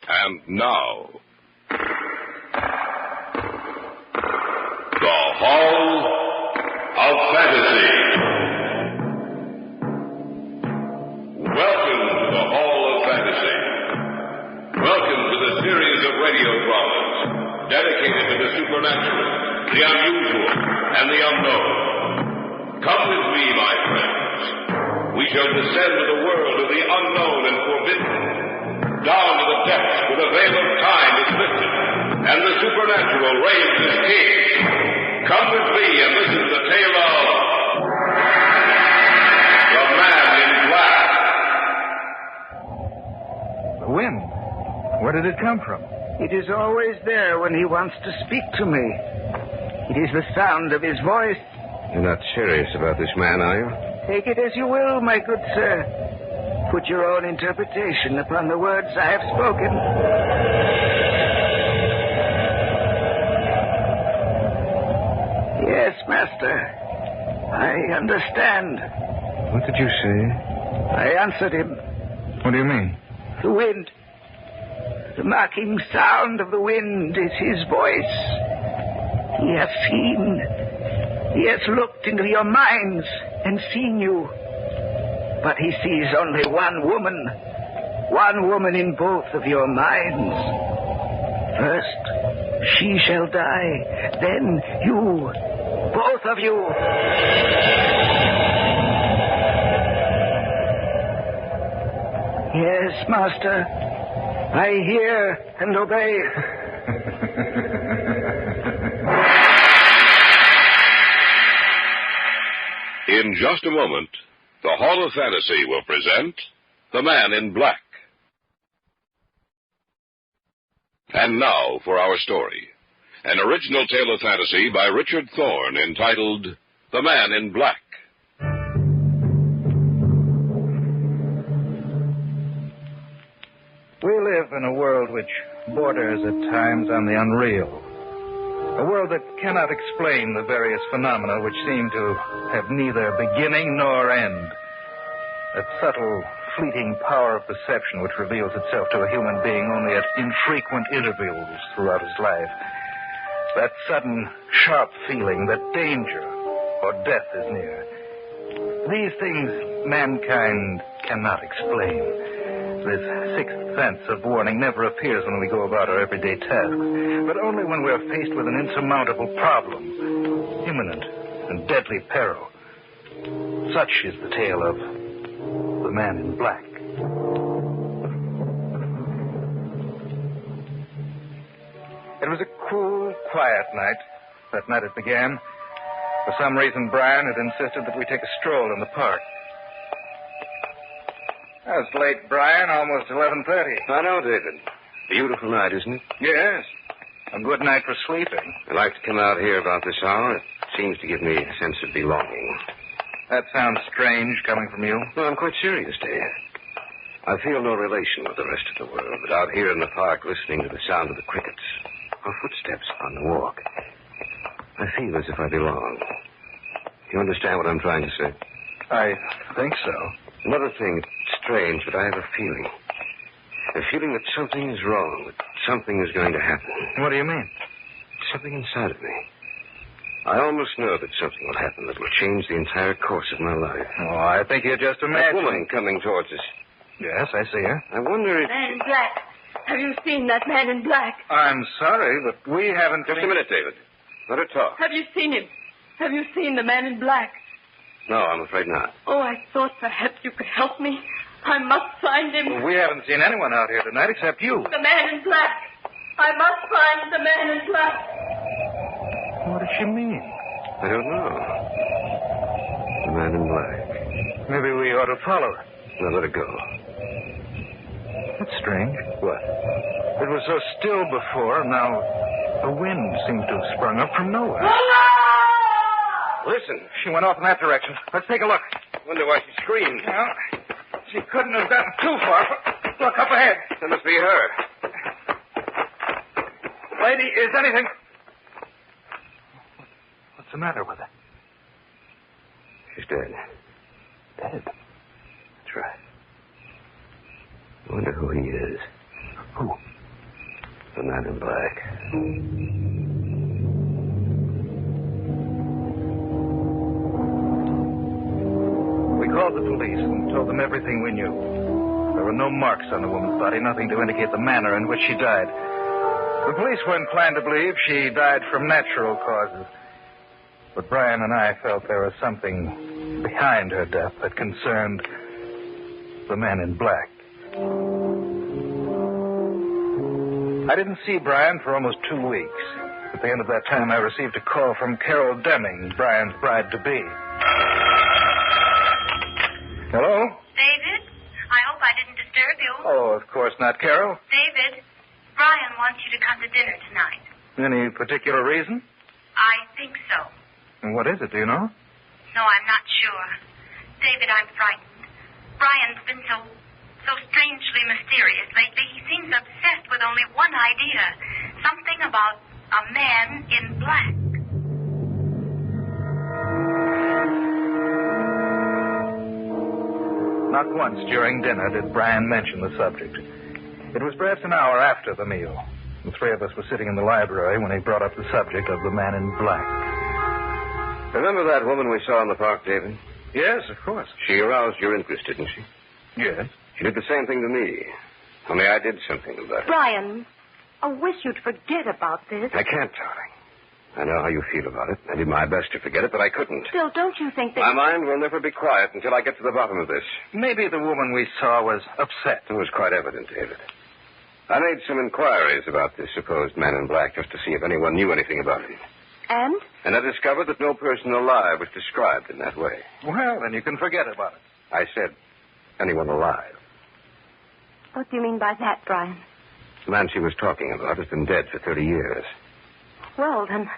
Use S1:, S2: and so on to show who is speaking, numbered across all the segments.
S1: And now, the Hall of Fantasy. Welcome to the Hall of Fantasy. Welcome to the series of radio dramas dedicated to the supernatural, the unusual, and the unknown. Come with me, my friends. We shall descend to the world of the unknown and forbidden, down to the depths where the veil of time is lifted, and the supernatural reigns as king. Come with me and listen to the tale of the Man in Black.
S2: The wind. Where did it come from?
S3: It is always there when he wants to speak to me. It is the sound of his voice.
S4: You're not serious about this man, are you?
S3: Take it as you will, my good sir. Put your own interpretation upon the words I have spoken. Yes, master. I understand.
S2: What did you say?
S3: I answered him.
S2: What do you mean?
S3: The wind. The mocking sound of the wind is his voice. He has seen. He has looked into your minds and seen you. But he sees only one woman. One woman in both of your minds. First, she shall die. Then you. Both of you. Yes, master. I hear and obey.
S1: In just a moment, the Hall of Fantasy will present The Man in Black. And now for our story. An original tale of fantasy by Richard Thorne entitled The Man in Black.
S2: We live in a world which borders at times on the unreal. A world that cannot explain the various phenomena which seem to have neither beginning nor end. That subtle, fleeting power of perception which reveals itself to a human being only at infrequent intervals throughout his life. That sudden, sharp feeling that danger or death is near. These things mankind cannot explain. This sixth sense of warning never appears when we go about our everyday tasks, but only when we are faced with an insurmountable problem, imminent and deadly peril. Such is the tale of the Man in Black. It was a cool, quiet night. That night it began. For some reason, Brian had insisted that we take a stroll in the park. It's late, Brian. Almost 11:30.
S4: I know, David. Beautiful night, isn't it?
S2: Yes. A good night for sleeping.
S4: I like to come out here about this hour. It seems to give me a sense of belonging.
S2: That sounds strange coming from you.
S4: No, I'm quite serious, Dave. I feel no relation with the rest of the world, but out here in the park listening to the sound of the crickets, or footsteps on the walk, I feel as if I belong. You understand what I'm trying to say?
S2: I think so.
S4: Another thing, it's strange, but I have a feeling. A feeling that something is wrong, that something is going to happen.
S2: What do you mean?
S4: Something inside of me. I almost know that something will happen that will change the entire course of my life.
S2: Oh, I think you're just
S4: That
S2: imagining.
S4: woman coming towards us.
S2: Yes, I see her.
S4: I wonder if...
S5: Man in black. Have you seen that man in black?
S2: I'm sorry, but we haven't...
S4: Just a minute, David. Let her talk.
S5: Have you seen him? Have you seen the man in black?
S4: No, I'm afraid not.
S5: Oh, I thought perhaps you could help me. I must find him.
S2: Well, we haven't seen anyone out here tonight except you.
S5: The man in black. I must find the man in black.
S2: What does she mean?
S4: I don't know. The man in black.
S2: Maybe we ought to follow her.
S4: Now let her go.
S2: That's strange.
S4: What?
S2: It was so still before, now the wind seemed to have sprung up from nowhere.
S4: Listen.
S2: She went off in that direction. Let's take a look.
S4: Wonder why she screamed.
S2: Well, she couldn't have gotten too far. Look up ahead.
S4: That must be her.
S2: Lady, is anything... What's the matter with her?
S4: She's dead.
S2: Dead?
S4: That's right. I wonder who he is.
S2: Who?
S4: the man in black.
S2: We called the police and told them everything we knew. There were no marks on the woman's body, nothing to indicate the manner in which she died. The police were inclined to believe she died from natural causes. But Brian and I felt there was something behind her death that concerned the man in black. I didn't see Brian for almost 2 weeks. At the end of that time, I received a call from Carol Deming, Brian's bride-to-be. Hello?
S6: David, I hope I didn't disturb you.
S2: Oh, of course not, Carol.
S6: David, Brian wants you to come to dinner tonight.
S2: Any particular reason?
S6: I think so.
S2: And what is it, do you know?
S6: No, I'm not sure. David, I'm frightened. Brian's been so strangely mysterious lately. He seems obsessed with only one idea. Something about a man in black.
S2: Not once during dinner did Brian mention the subject. It was perhaps an hour after the meal. The three of us were sitting in the library when he brought up the subject of the man in black.
S4: Remember that woman we saw in the park, David?
S2: Yes, of course.
S4: She aroused your interest, didn't she?
S2: Yes.
S4: She did the same thing to me. Only I did something about it.
S5: Brian, I wish you'd forget about this.
S4: I can't, darling. I know how you feel about it. I did my best to forget it, but I couldn't.
S5: Still, don't you think that...
S4: My mind will never be quiet until I get to the bottom of this.
S2: Maybe the woman we saw was upset.
S4: It was quite evident, David. I made some inquiries about this supposed man in black just to see if anyone knew anything about him.
S5: And?
S4: And I discovered that no person alive was described in that way.
S2: Well, then you can forget about it.
S4: I said anyone alive.
S5: What do you mean by that, Brian?
S4: The man she was talking about has been dead for 30 years.
S5: Well, then,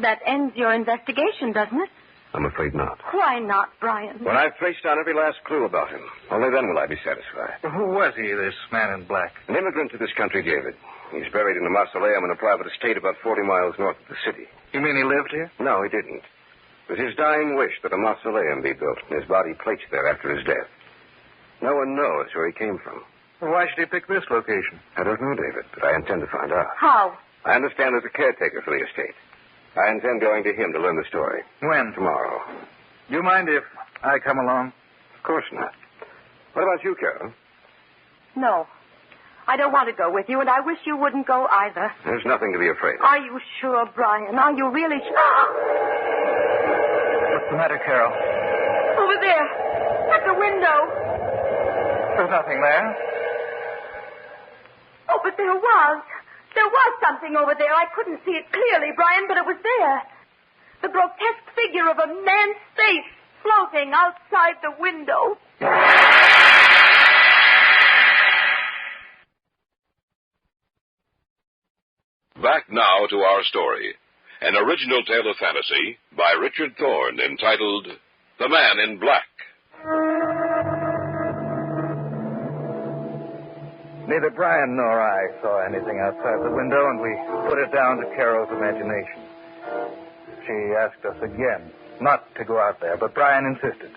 S5: that ends your investigation, doesn't it?
S4: I'm afraid not.
S5: Why not, Brian?
S4: When I've traced down every last clue about him, only then will I be satisfied.
S2: Well, who was he, this man in black?
S4: An immigrant to this country, David. He's buried in a mausoleum in a private estate about 40 miles north of the city.
S2: You mean he lived here?
S4: No, he didn't. It was his dying wish that a mausoleum be built and his body placed there after his death. No one knows where he came from.
S2: Well, why should he pick this location?
S4: I don't know, David, but I intend to find out.
S5: How?
S4: I understand there's a caretaker for the estate. I intend going to him to learn the story.
S2: When?
S4: Tomorrow.
S2: Do you mind if I come along?
S4: Of course not. What about you, Carol?
S5: No. I don't want to go with you, and I wish you wouldn't go either.
S4: There's nothing to be afraid of.
S5: Are you sure, Brian? Are you really sure?
S2: What's the matter, Carol?
S5: Over there. At the window.
S2: There's nothing there.
S5: Oh, but there was. There was something over there. I couldn't see it clearly, Brian, but it was there. The grotesque figure of a man's face floating outside the window.
S1: Back now to our story. An original tale of fantasy by Richard Thorne entitled The Man in Black.
S2: Neither Brian nor I saw anything outside the window, and we put it down to Carol's imagination. She asked us again not to go out there, but Brian insisted,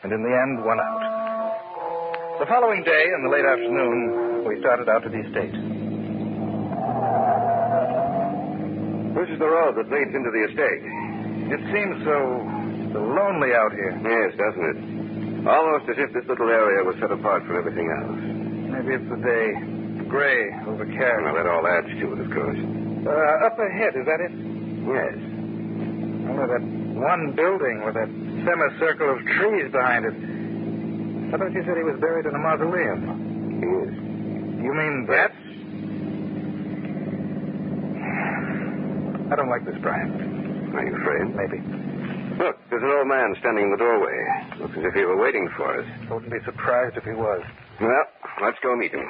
S2: and in the end went out. The following day, in the late afternoon, we started out to the estate.
S4: This is the road that leads into the estate.
S2: It seems so lonely out here.
S4: Yes, doesn't it? Almost as if this little area was set apart from everything else.
S2: Maybe it's the day. Gray, overcast.
S4: Well, that all adds to it, of course.
S2: Up ahead, is that it?
S4: Yes.
S2: Oh, that one building with that semicircle of trees behind it. I thought you said he was buried in a mausoleum.
S4: He is.
S2: You mean that? I don't like this, Brian.
S4: Are you afraid?
S2: Maybe.
S4: Look, there's an old man standing in the doorway. Looks as if he were waiting for us.
S2: I wouldn't be surprised if he was.
S4: Well, let's go meet him.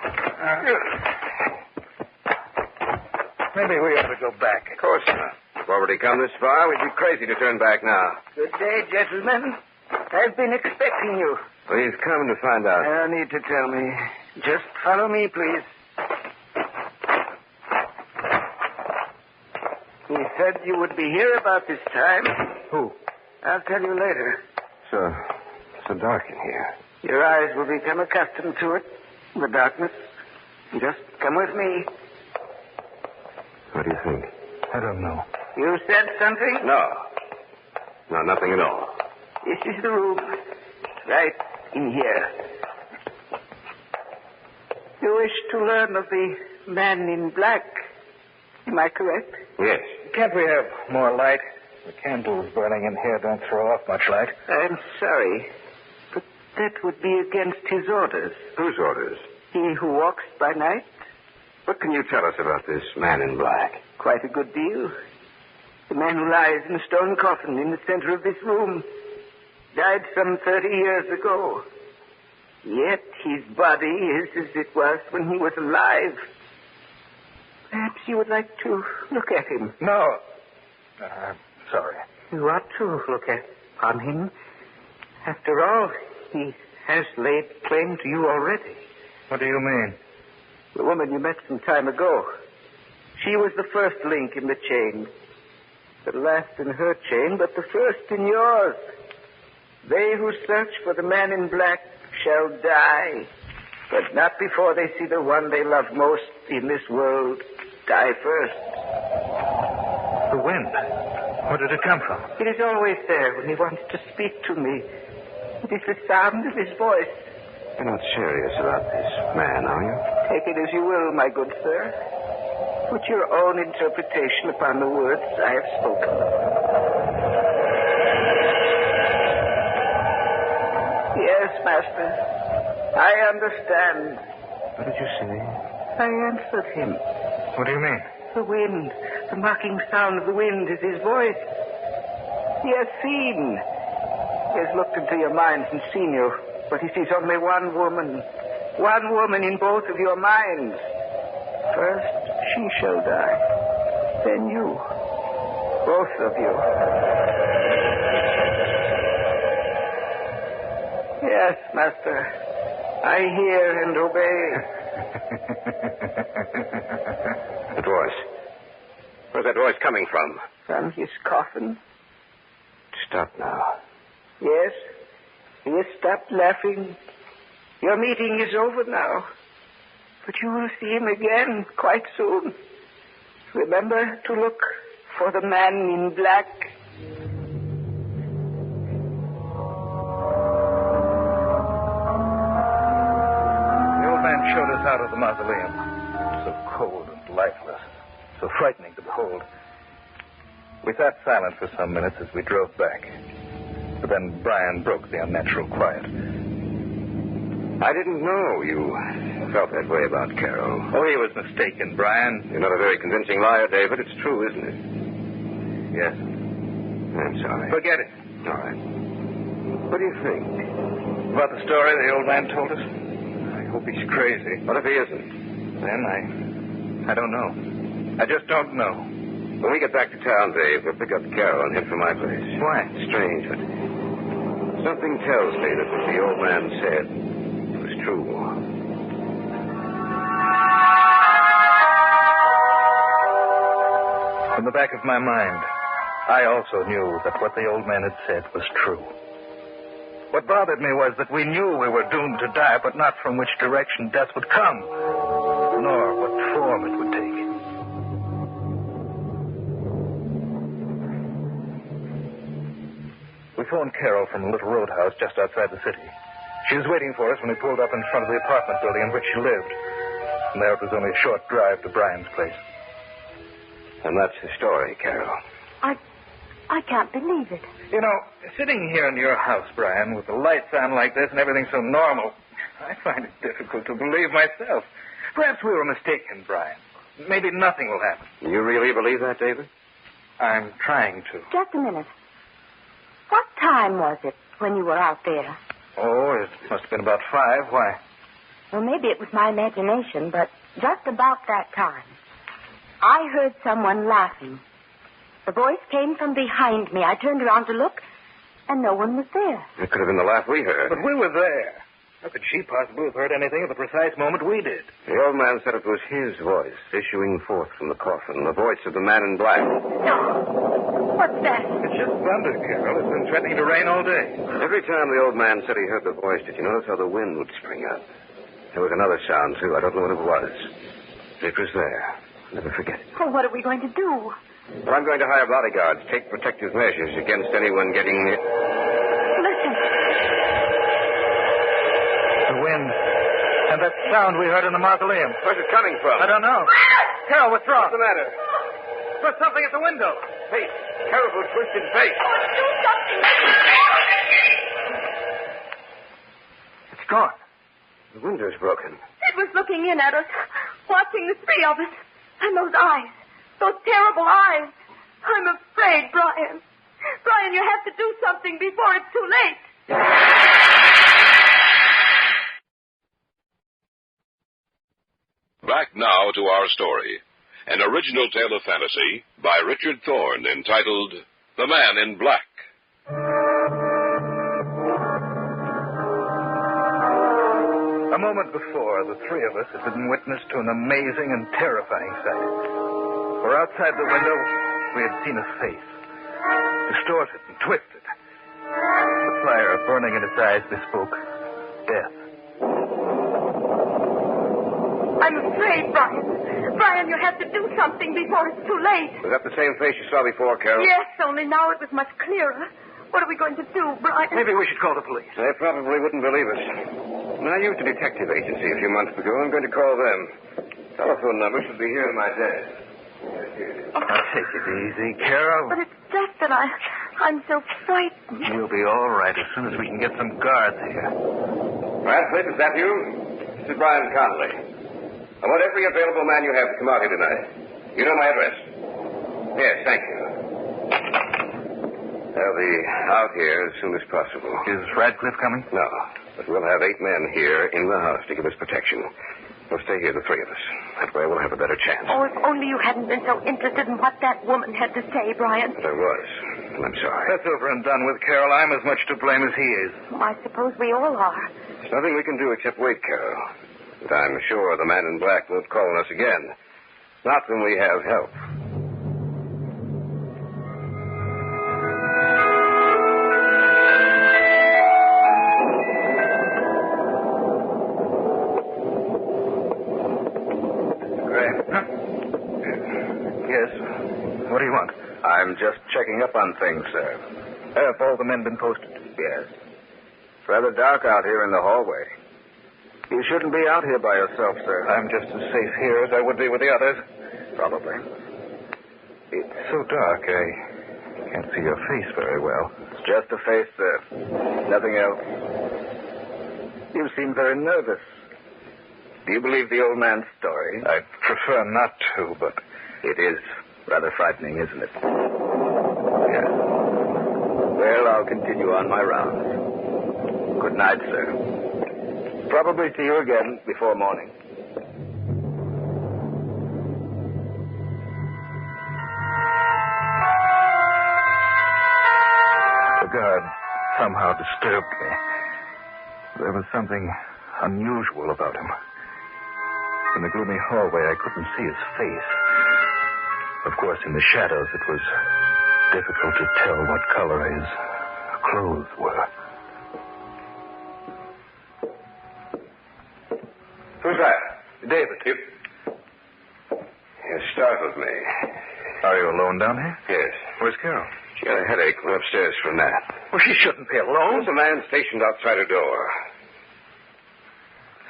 S2: Maybe we ought to go back.
S4: Of course not. We've already come this far. We'd be crazy to turn back now.
S3: Good day, gentlemen. I've been expecting you.
S4: We've come to find out.
S3: No need to tell me. Just follow me, please. He said you would be here about this time.
S2: Who?
S3: I'll tell you later.
S4: So dark in here.
S3: Your eyes will become accustomed to it, the darkness. Just come with me.
S4: What do you think?
S2: I don't know.
S3: You said something?
S4: No. No, nothing at all.
S3: This is the room. Right in here. You wish to learn of the man in black. Am I correct?
S4: Yes.
S2: Can't we have more light? The candles burning in here don't throw off much light.
S3: I'm sorry, but that would be against his orders.
S4: Whose orders?
S3: He who walks by night?
S4: What can you tell us about this man in black?
S3: Quite a good deal. The man who lies in a stone coffin in the center of this room died some 30 years ago. Yet his body is as it was when he was alive. Perhaps you would like to look at him.
S2: No. Sorry.
S3: You ought to look upon him. After all, he has laid claim to you already.
S2: What do you mean?
S3: The woman you met some time ago. She was the first link in the chain. The last in her chain, but the first in yours. They who search for the man in black shall die, but not before they see the one they love most in this world die first.
S2: The wind. Where did it come from?
S3: It is always there when he wants to speak to me. It is the sound of his voice.
S4: You're not serious about this man, are you?
S3: Take it as you will, my good sir. Put your own interpretation upon the words I have spoken. Yes, master. I understand.
S4: What did you say?
S3: I answered him.
S2: What do you mean?
S3: The wind. The mocking sound of the wind is his voice. He has seen. He has looked into your minds and seen you. But he sees only one woman. One woman in both of your minds. First, she shall die. Then you. Both of you. Yes, master. I hear and obey.
S4: The voice. Where's that voice coming from?
S3: From his coffin.
S4: Stop now.
S3: Yes. He has stopped laughing. Your meeting is over now. But you will see him again quite soon. Remember to look for the man in black.
S2: The old man showed us out of the mausoleum. So cold and lifeless. So frightening to behold. We sat silent for some minutes as we drove back. But then Brian broke the unnatural quiet.
S4: I didn't know you felt that way about Carol.
S2: Oh, he was mistaken, Brian.
S4: You're not a very convincing liar, David. It's true, isn't it?
S2: Yes.
S4: I'm sorry.
S2: Forget it.
S4: All right. What do you think?
S2: About the story the old man told us? I hope he's crazy.
S4: What if he isn't?
S2: Then I don't know. I just don't know.
S4: When we get back to town, Dave, we'll pick up Carol and head for my place.
S2: Why?
S4: Strange, but something tells me that what the old man said was true.
S2: In the back of my mind, I also knew that what the old man had said was true. What bothered me was that we knew we were doomed to die, but not from which direction death would come, nor what form it would take. We phoned Carol from a little roadhouse just outside the city. She was waiting for us when we pulled up in front of the apartment building in which she lived. From there, it was only a short drive to Brian's place.
S4: And that's the story, Carol.
S5: I can't believe it.
S2: You know, sitting here in your house, Brian, with the lights on like this and everything so normal, I find it difficult to believe myself. Perhaps we were mistaken, Brian. Maybe nothing will happen.
S4: You really believe that, David?
S2: I'm trying to.
S5: Just a minute. What time was it when you were out there?
S2: Oh, it must have been about 5. Why?
S5: Well, maybe it was my imagination, but just about that time, I heard someone laughing. The voice came from behind me. I turned around to look, and no one was there.
S4: It could have been the laugh we heard.
S2: But we were there. How could she possibly have heard anything at the precise moment we did?
S4: The old man said it was his voice issuing forth from the coffin, the voice of the man in black.
S5: No. What's that?
S2: It's just thunder, Carol. It's been threatening to rain all day.
S4: Every time the old man said he heard the voice, did you notice how the wind would spring up? There was another sound, too. I don't know what it was. It was there. Never forget it.
S5: Oh, what are we going to do?
S4: Well, I'm going to hire bodyguards, take protective measures against anyone getting near.
S5: Listen.
S2: The wind. And that sound we heard in the mausoleum.
S4: Where's it coming from?
S2: I don't know. Carol, what's wrong?
S4: What's the matter?
S2: There's something at the window.
S4: Face. Terrible twisted face.
S5: Oh, do something.
S2: It's gone.
S4: The window's broken.
S5: It was looking in at us, watching the three of us. And those eyes. Those terrible eyes. I'm afraid, Brian. Brian, you have to do something before it's too late.
S1: Back now to our story. An original tale of fantasy by Richard Thorne entitled The Man in Black.
S2: A moment before, the three of us had been witness to an amazing and terrifying sight. For outside the window, we had seen a face, distorted and twisted. The fire burning in its eyes bespoke death.
S5: I'm afraid, Brian. Brian, you have to do something before it's too late.
S4: Was that the same face you saw before, Carol?
S5: Yes, only now it was much clearer. What are we going to do, Brian?
S2: Maybe we should call the police.
S4: They probably wouldn't believe us. When I used a detective agency a few months ago, I'm going to call them. Telephone number should be here in my desk.
S2: Now, take it easy, Carol.
S5: But it's just that I'm so frightened.
S2: We'll be all right as soon as we can get some guards here.
S4: Radcliffe, is that you? This is Brian Conley. I want every available man you have to come out here tonight. You know my address. Yes, thank you. They'll be out here as soon as possible.
S2: Is Radcliffe coming?
S4: No, but we'll have 8 men here in the house to give us protection. We'll stay here, the three of us. That way we'll have a better chance.
S5: Oh, if only you hadn't been so interested in what that woman had to say, Brian.
S4: But I was, and I'm sorry.
S2: That's over and done with, Carol. I'm as much to blame as he is.
S5: Oh, I suppose we all are.
S4: There's nothing we can do except wait, Carol. But I'm sure the man in black won't call on us again. Not when we have help.
S2: Yes. What do you want?
S7: I'm just checking up on things, sir.
S2: Have all the men been posted?
S7: Yes. It's rather dark out here in the hallway. You shouldn't be out here by yourself, sir.
S2: I'm just as safe here as I would be with the others.
S7: Probably.
S2: It's so dark, I can't see your face very well.
S7: It's just a face, sir. Nothing else. You seem very nervous. Do you believe the old man's story?
S2: I'd prefer not to, but...
S7: It is rather frightening, isn't it?
S2: Yes.
S7: Well, I'll continue on my rounds. Good night, sir. Probably see you again before morning.
S2: The guard somehow disturbed me. There was something unusual about him. In the gloomy hallway, I couldn't see his face. Of course, in the shadows, it was difficult to tell what color his clothes were.
S4: Who's that?
S2: David.
S4: You startled me.
S2: Are you alone down here?
S4: Yes.
S2: Where's Carol?
S4: She had a headache. Went upstairs for a nap.
S2: Well, she shouldn't be alone.
S4: There's a man stationed outside her door.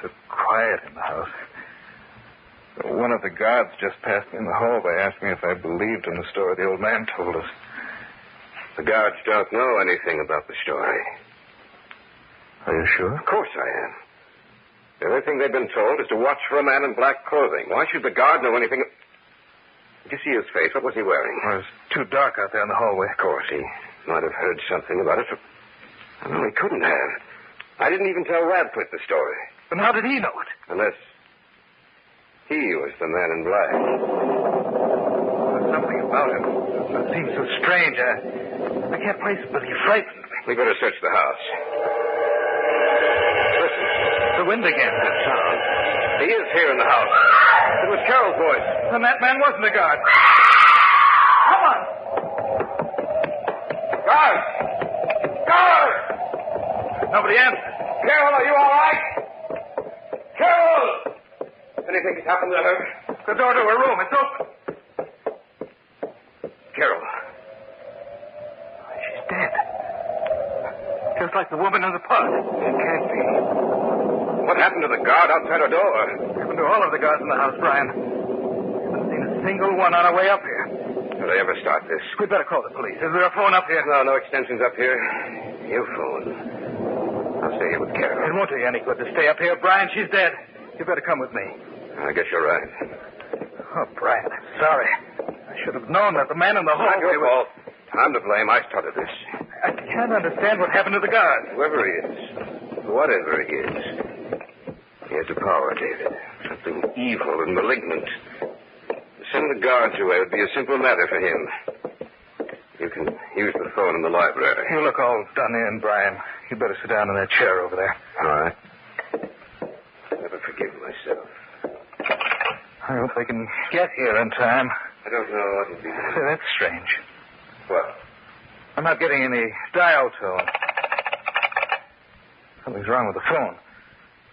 S2: So quiet in the house. One of the guards just passed me in the hallway, asked me if I believed in the story the old man told us.
S4: The guards don't know anything about the story.
S2: Are you sure?
S4: Of course I am. The only thing they've been told is to watch for a man in black clothing. Why should the guard know anything? Did you see his face? What was he wearing?
S2: Well, it was too dark out there in the hallway.
S4: Of course, he might have heard something about it. No, he couldn't have. I didn't even tell Radcliffe the story.
S2: Then how did he know it?
S4: Unless he was the man in black.
S2: There's something about him that seems so strange. I can't place it, but he frightened me.
S4: We better search the house. Listen.
S2: The wind again.
S4: That sound. He is here in the house. It was Carol's voice.
S2: Then that man wasn't a guard. Come on.
S4: Guard! Guard!
S2: Nobody answered.
S4: Carol, are you all right? Carol! Anything has happened to her?
S2: The door to her room. It's open.
S4: Carol.
S2: She's dead. Just like the woman in the park.
S4: It can't be. What happened to the guard outside her door?
S2: Happened to all of the guards in the house, Brian. Haven't seen a single one on our way up here.
S4: Did I ever start this?
S2: We'd better call the police. Is there a phone up here?
S4: No extensions up here. You phone. I'll stay here with Carol.
S2: It won't do you any good to stay up here, Brian. She's dead. You better come with me.
S4: I guess you're right.
S2: Oh, Brian, I'm sorry. I should have known that the man in the hallway
S4: Not your fault. I'm to blame. I started this.
S2: I can't understand what happened to the guard.
S4: Whoever he is, whatever he is, he has the power, David. Something evil and malignant. To send the guards away would be a simple matter for him. You can use the phone in the library.
S2: You look all done in, Brian. You'd better sit down in that chair over there.
S4: All right. I'll never forgive myself.
S2: I hope they can get here in time.
S4: I don't know what it'll be.
S2: Say, that's strange.
S4: What?
S2: I'm not getting any dial tone. Something's wrong with the phone.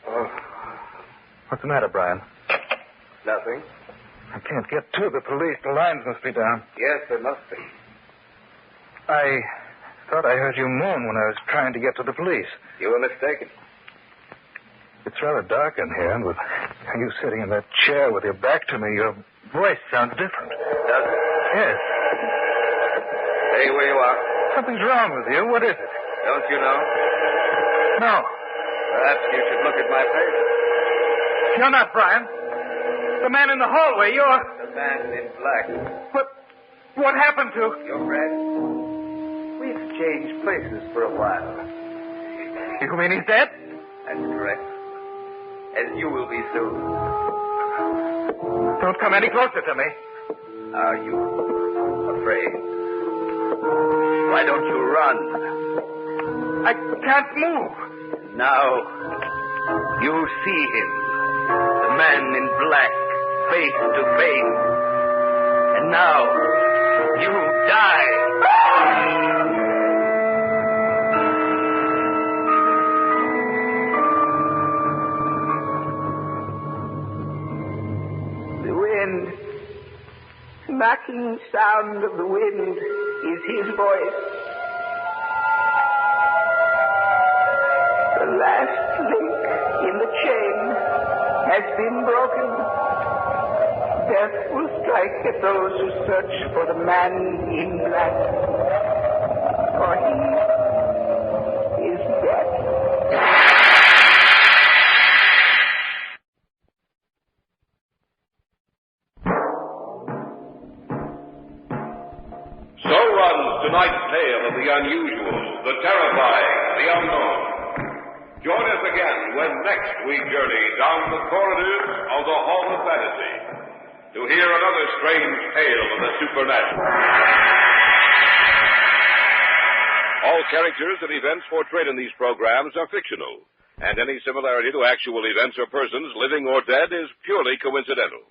S4: Oh.
S2: What's the matter, Brian?
S4: Nothing.
S2: I can't get to the police. The lines must be down.
S4: Yes, there must be.
S2: I thought I heard you moan when I was trying to get to the police.
S4: You were mistaken.
S2: It's rather dark in here, and with you sitting in that chair with your back to me, your voice sounds different.
S4: Does it?
S2: Yes.
S4: Stay where you are.
S2: Something's wrong with you. What is it?
S4: Don't you know?
S2: No.
S4: Perhaps you should look at my face.
S2: You're not Brian. The man in the hallway, you're...
S4: The man in black.
S2: What happened to...
S4: Your friend? We exchanged places for a while.
S2: You mean he's dead?
S4: That's correct. As you will be soon.
S2: Don't come any closer to me.
S4: Are you afraid? Why don't you run?
S2: I can't move.
S4: Now, you see him. The man in black, face to face. And now, you die.
S3: The wind, smacking sound of the wind is his voice. The last link in the chain has been broken. Death will strike at those who search for the man in black. For he is dead.
S1: So runs tonight's tale of the unusual, the terrifying, the unknown. Join us again when next we journey down the corridors of the Hall of Fantasy to hear another strange tale of the supernatural. All characters and events portrayed in these programs are fictional, and any similarity to actual events or persons, living or dead, is purely coincidental.